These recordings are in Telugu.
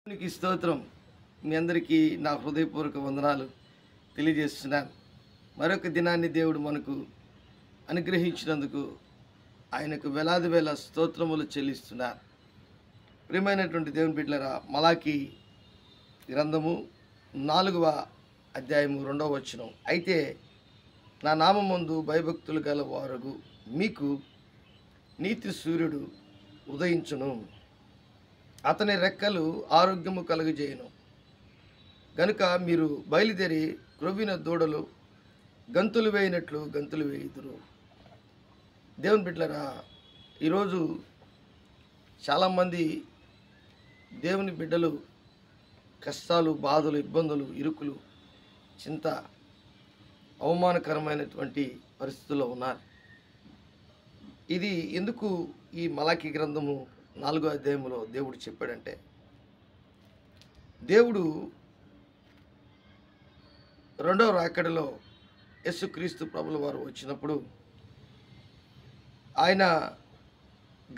దేవునికి స్తోత్రం. మీ అందరికీ నా హృదయపూర్వక వందనాలు తెలియజేస్తున్నాను. మరొక దినాన్ని దేవుడు మనకు అనుగ్రహించినందుకు ఆయనకు వేలాది వేల స్తోత్రములు చెల్లిస్తున్నాను. ప్రియమైనటువంటి దేవుని బిడ్డలారా, మలాకి గ్రంథము 4వ అధ్యాయము 2వ వచనం. అయితే నా నామమందు భయభక్తులు గల వారు మీకు నీతి సూర్యుడు ఉదయించును, అతని రెక్కలు ఆరోగ్యము కలుగజేయును. గనుక మీరు బయలుదేరి క్రొవ్విన దూడలు గంతులు వేయినట్లు గంతులు వేయుదురు. దేవుని బిడ్డలారా, ఈరోజు చాలామంది దేవుని బిడ్డలు కష్టాలు, బాధలు, ఇబ్బందులు, ఇరుకులు, చింత, అవమానకరమైనటువంటి పరిస్థితుల్లో ఉన్నారు. ఇది ఎందుకు ఈ మలాకి గ్రంథము 4వ అధ్యాయంలో దేవుడు చెప్పాడంటే, దేవుడు రెండవ రాకడలో యేసుక్రీస్తు ప్రభుల వారు వచ్చినప్పుడు ఆయన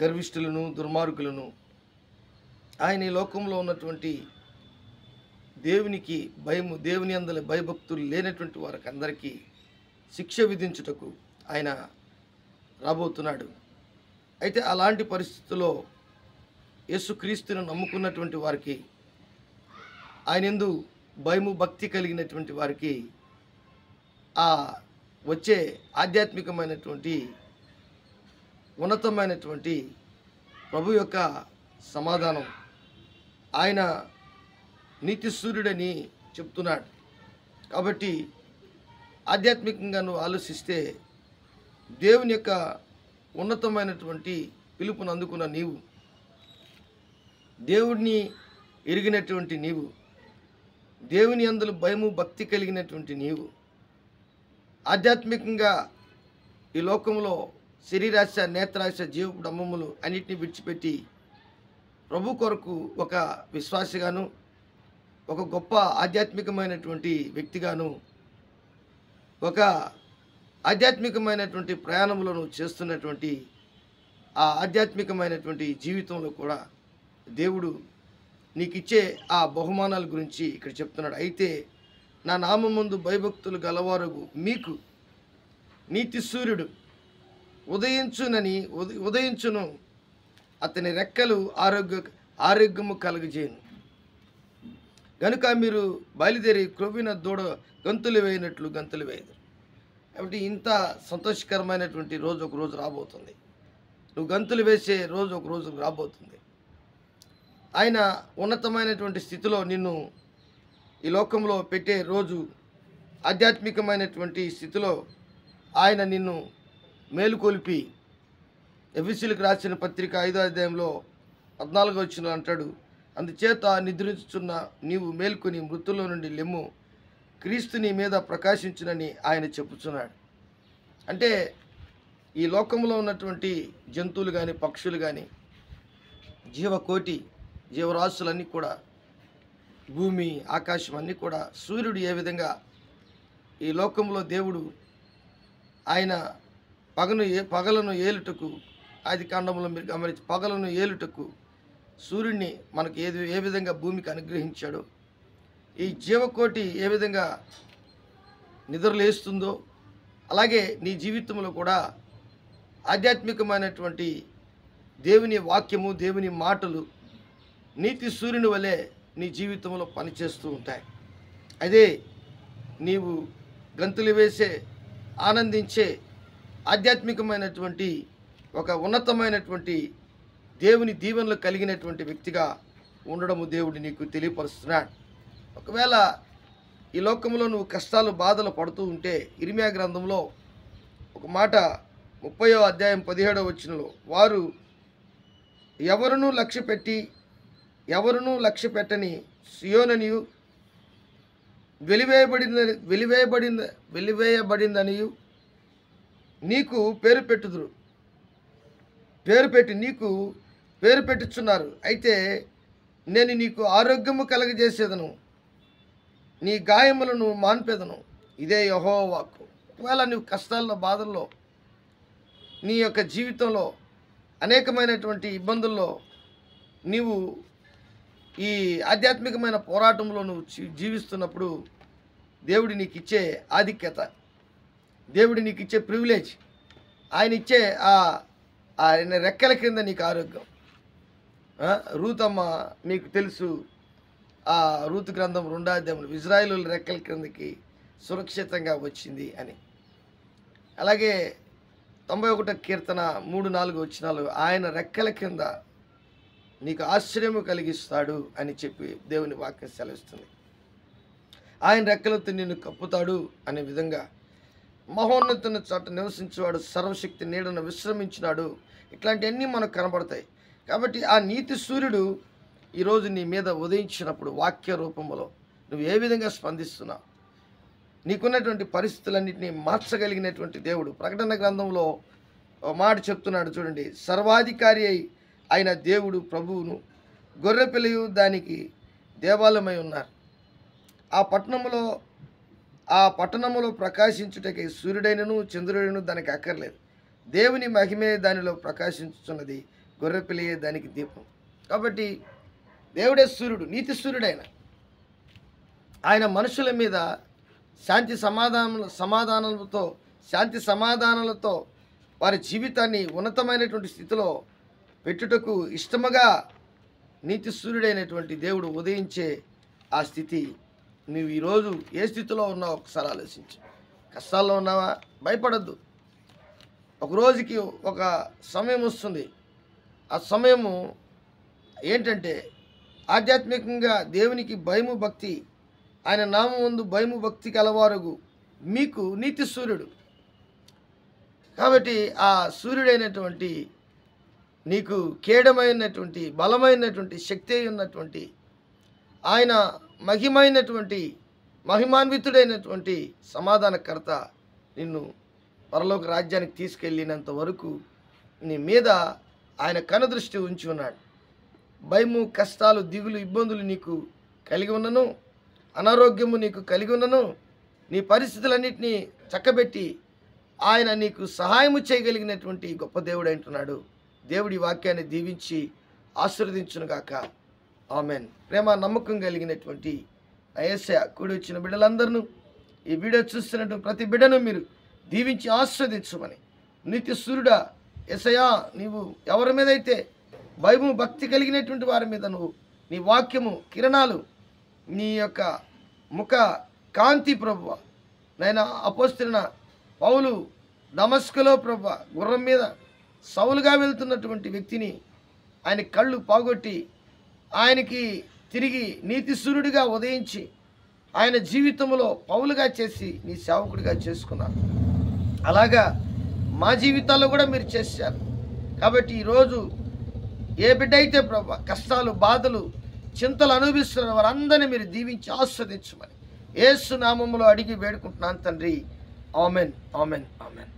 గర్విష్ఠులను, దుర్మార్గులను, ఆయన ఈ లోకంలో ఉన్నటువంటి దేవునికి భయము, దేవుని అందలి భయభక్తులు లేనటువంటి వారికి అందరికీ శిక్ష విధించుటకు ఆయన రాబోతున్నాడు. అయితే అలాంటి పరిస్థితుల్లో యేసుక్రీస్తును నమ్ముకున్నటువంటి వారికి, ఆయన యందు భయము, భక్తి కలిగినటువంటి వారికి ఆ వచ్చే ఆధ్యాత్మికమైనటువంటి ఉన్నతమైనటువంటి ప్రభు యొక్క సమాధానం, ఆయన నీతి సూర్యుడని చెప్తున్నాడు. కాబట్టి ఆధ్యాత్మికంగా నువ్వు ఆలోచిస్తే, దేవుని యొక్క ఉన్నతమైనటువంటి పిలుపును అందుకున్న నీవు, దేవుడిని ఎరిగినటువంటి నీవు, దేవుని యందు భయము, భక్తి కలిగినటువంటి నీవు, ఆధ్యాత్మికంగా ఈ లోకంలో శరీరాశ, నేత్రాశ, జీవపు డంబములు అన్నిటిని విడిచిపెట్టి ప్రభు కొరకు ఒక విశ్వాసిగాను, ఒక గొప్ప ఆధ్యాత్మికమైనటువంటి వ్యక్తిగాను, ఒక ఆధ్యాత్మికమైనటువంటి ప్రయాణములను చేస్తున్నటువంటి ఆ ఆధ్యాత్మికమైనటువంటి జీవితంలో కూడా దేవుడు నీకు ఇచ్చే ఆ బహుమానాల గురించి ఇక్కడ చెప్తున్నాడు. అయితే నా నామం ముందు భయభక్తులు గలవారు మీకు నీతి సూర్యుడు ఉదయించును, అతని రెక్కలు ఆరోగ్యము కలుగజేయను. గనుక మీరు బయలుదేరి క్రొవ్విన దూడ గంతులు వేయినట్లు గంతులు వేయదు. కాబట్టి ఇంత సంతోషకరమైనటువంటి రోజు ఒక రోజు రాబోతుంది. నువ్వు గంతులు వేసే రోజు ఒక రోజు రాబోతుంది. ఆయన ఉన్నతమైనటువంటి స్థితిలో నిన్ను ఈ లోకంలో పెట్టే రోజు, ఆధ్యాత్మికమైనటువంటి స్థితిలో ఆయన నిన్ను మేలుకొల్పి, ఎఫెసీయులకు రాసిన పత్రిక 5వ అధ్యాయంలో 14వ వచనం అంటాడు, అందుచేత నిద్రించుచున్న నీవు మేల్కొని మృతుల్లో నుండి లెమ్ము, క్రీస్తు నీ మీద ప్రకాశించునని ఆయన చెప్పుచున్నాడు. అంటే ఈ లోకంలో ఉన్నటువంటి జంతువులు కానీ, పక్షులు కానీ, జీవకోటి, జీవరాశులన్నీ కూడా, భూమి, ఆకాశం అన్నీ కూడా సూర్యుడు ఏ విధంగా ఈ లోకంలో దేవుడు ఆయన పగలను ఏలుటకు, ఆది కాండంలో మీరు గమనించి, పగలను ఏలుటకు సూర్యుడిని మనకు ఏ విధంగా భూమికి అనుగ్రహించాడో, ఈ జీవకోటి ఏ విధంగా నిద్రలేస్తుందో, అలాగే నీ జీవితంలో కూడా ఆధ్యాత్మికమైనటువంటి దేవుని వాక్యము, దేవుని మాటలు నీతి సూర్యుని వలె నీ జీవితంలో పనిచేస్తూ ఉంటాయి. అదే నీవు గంతులు వేసే, ఆనందించే, ఆధ్యాత్మికమైనటువంటి ఒక ఉన్నతమైనటువంటి దేవుని దీవెనలు కలిగినటువంటి వ్యక్తిగా ఉండడము దేవుడు నీకు తెలియపరుస్తున్నాడు. ఒకవేళ ఈ లోకంలో నువ్వు కష్టాలు, బాధలు పడుతూ ఉంటే, ఇర్మియా గ్రంథంలో ఒక మాట 30వ అధ్యాయం 17వ వచనంలో, వారు ఎవరునూ లక్ష్య పెట్టని సియోననియు వెలివేయబడిందనియు నీకు పేరు పెట్టుచున్నారు. అయితే నేను నీకు ఆరోగ్యము కలగజేసేదను, నీ గాయములను మాన్పెదను. ఇదే యెహోవా వాక్కు. ఒకవేళ నువ్వు కష్టాల్లో, బాధల్లో, నీ యొక్క జీవితంలో అనేకమైనటువంటి ఇబ్బందుల్లో నీవు ఈ ఆధ్యాత్మికమైన పోరాటంలో నువ్వు జీవిస్తున్నప్పుడు దేవుడు నీకు ఇచ్చే ఆధిక్యత, దేవుడు నీకు ఇచ్చే ప్రివిలేజ్, ఆయన ఇచ్చే ఆయన రెక్కల కింద నీకు ఆరోగ్యం. రూతమ్మ మీకు తెలుసు, ఆ రూతు గ్రంథం 2వ అధ్యాయంలో ఇజ్రాయేలు రెక్కల క్రిందకి సురక్షితంగా వచ్చింది అని. అలాగే 91వ కీర్తన 3-4 వచనాలు, ఆయన రెక్కల కింద నీకు ఆశ్చర్యము కలిగిస్తాడు అని చెప్పి దేవుని వాక్యం సెలవిస్తుంది. ఆయన రెక్కలతో నిన్ను కప్పుతాడు అనే విధంగా, మహోన్నతుని చోట నివసించేవాడు సర్వశక్తి నీడను విశ్రమించినాడు, ఇట్లాంటివన్నీ మనకు కనబడతాయి. కాబట్టి ఆ నీతి సూర్యుడు ఈరోజు నీ మీద ఉదయించినప్పుడు వాక్య రూపంలో నువ్వు ఏ విధంగా స్పందిస్తున్నావు, నీకున్నటువంటి పరిస్థితులన్నింటినీ మార్చగలిగినటువంటి దేవుడు. ప్రకటన గ్రంథంలో మాట చెప్తున్నాడు చూడండి, సర్వాధికారి అయిన దేవుడు ప్రభువును గొర్రెపిల్లయు దానికి దేవాలయమై ఉన్నారు. ఆ పట్టణములో ప్రకాశించుటకై సూర్యుడైనను చంద్రుడైనను దానికి అక్కర్లేదు. దేవుని మహిమే దానిలో ప్రకాశించుతున్నది, గొర్రెపిల్లయే దానికి దీపం. కాబట్టి దేవుడే సూర్యుడు, నీతి సూర్యుడైన ఆయన మనుషుల మీద శాంతి సమాధానాలతో వారి జీవితాన్ని ఉన్నతమైనటువంటి స్థితిలో పెట్టుటకు ఇష్టముగా నీతి సూర్యుడైనటువంటి దేవుడు ఉదయించే ఆ స్థితి నువ్వు ఈరోజు ఏ స్థితిలో ఉన్నావు ఒకసారి ఆలోచించు. కష్టాల్లో ఉన్నావా? భయపడద్దు. ఒక రోజుకి ఒక సమయం వస్తుంది. ఆ సమయము ఏంటంటే ఆధ్యాత్మికంగా దేవునికి భయము భక్తి, ఆయన నామం ముందు భయము భక్తి కలవారు మీకు నీతి సూర్యుడు. కాబట్టి ఆ సూర్యుడైనటువంటి నీకు కేడమైనటువంటి బలమైనటువంటి శక్తి ఉన్నటువంటి ఆయన మహిమాన్వితుడైనటువంటి సమాధానకర్త నిన్ను పరలోక రాజ్యానికి తీసుకెళ్ళినంత వరకు నీ మీద ఆయన కనుదృష్టి ఉంచి ఉన్నాడు. భయము, కష్టాలు, దిగులు, ఇబ్బందులు నీకు కలిగి ఉన్నను, అనారోగ్యము నీకు కలిగి ఉన్నను, నీ పరిస్థితులన్నింటినీ చక్కబెట్టి ఆయన నీకు సహాయము చేయగలిగినటువంటి గొప్ప దేవుడు అంటున్నాడు. దేవుడి వాక్యాన్ని దీవించి ఆశీర్వదించునుగాక. ఆమెన్. ప్రేమ నమ్మకం కలిగినటువంటి యేసయ్య కూడి వచ్చిన బిడ్డలందరూ ఈ వీడియో చూస్తున్నటువంటి ప్రతి బిడ్డను మీరు దీవించి ఆశీర్వదించమని, నీతి సూర్యుడా యేసయ్య, నీవు ఎవరి మీద అయితే భయము భక్తి కలిగినటువంటి వారి మీద నువ్వు నీ వాక్యము కిరణాలు, నీ యొక్క ముఖ కాంతి ప్రభువా, నైనా అపోస్తలుడైన పౌలు దమస్కులో ప్రభువా గుర్రం మీద సౌలుగా వెళ్తున్నటువంటి వ్యక్తిని ఆయన కళ్ళు పోగొట్టి ఆయనకి తిరిగి నీతి సూర్యుడిగా ఉదయించి ఆయన జీవితంలో పౌలుగా చేసి నీ సేవకుడిగా చేసుకున్నారు. అలాగా మా జీవితాల్లో కూడా మీరు చేశారు. కాబట్టి ఈరోజు ఏ బిడ్డ అయితే ప్రభువా కష్టాలు, బాధలు, చింతలు అనుభవిస్తున్న వారందరినీ మీరు దీవించి ఆస్వాదించమని యేసు నామములో అడిగి వేడుకుంటున్నాను తండ్రి. Amen, amen, amen.